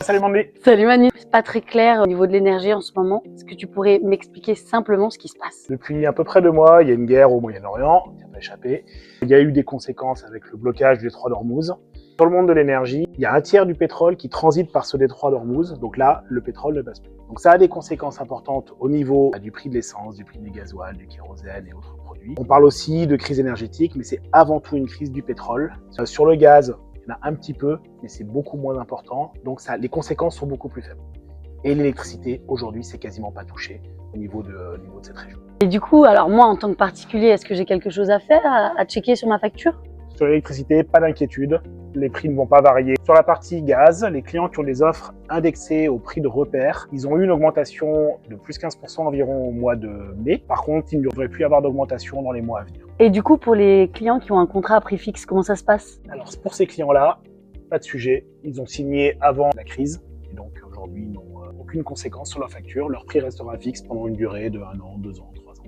Salut Mandy. Salut Manu, c'est pas très clair au niveau de l'énergie en ce moment. Est-ce que tu pourrais m'expliquer simplement ce qui se passe? Depuis à peu près 2 mois, il y a une guerre au Moyen-Orient, qui n'a pas échappé. Il y a eu des conséquences avec le blocage du détroit d'Ormuz. Sur le monde de l'énergie, il y a un tiers du pétrole qui transite par ce détroit d'Ormuz, donc là, le pétrole ne passe plus. Donc ça a des conséquences importantes au niveau du prix de l'essence, du prix du gasoil, du kérosène et autres produits. On parle aussi de crise énergétique, mais c'est avant tout une crise du pétrole. Sur le gaz, il y en a un petit peu, mais c'est beaucoup moins important, donc les conséquences sont beaucoup plus faibles. Et l'électricité, aujourd'hui, c'est quasiment pas touché au niveau de cette région. Et du coup, alors moi en tant que particulier, est-ce que j'ai quelque chose à faire, à checker sur ma facture? Sur l'électricité, pas d'inquiétude, les prix ne vont pas varier. Sur la partie gaz, les clients qui ont des offres indexées au prix de repère, ils ont eu une augmentation de plus 15% environ au mois de mai. Par contre, il ne devrait plus y avoir d'augmentation dans les mois à venir. Et du coup, pour les clients qui ont un contrat à prix fixe, comment ça se passe? Alors pour ces clients-là, pas de sujet. Ils ont signé avant la crise et donc aujourd'hui ils n'ont aucune conséquence sur leur facture. Leur prix restera fixe pendant une durée de 1 an, 2 ans, 3 ans.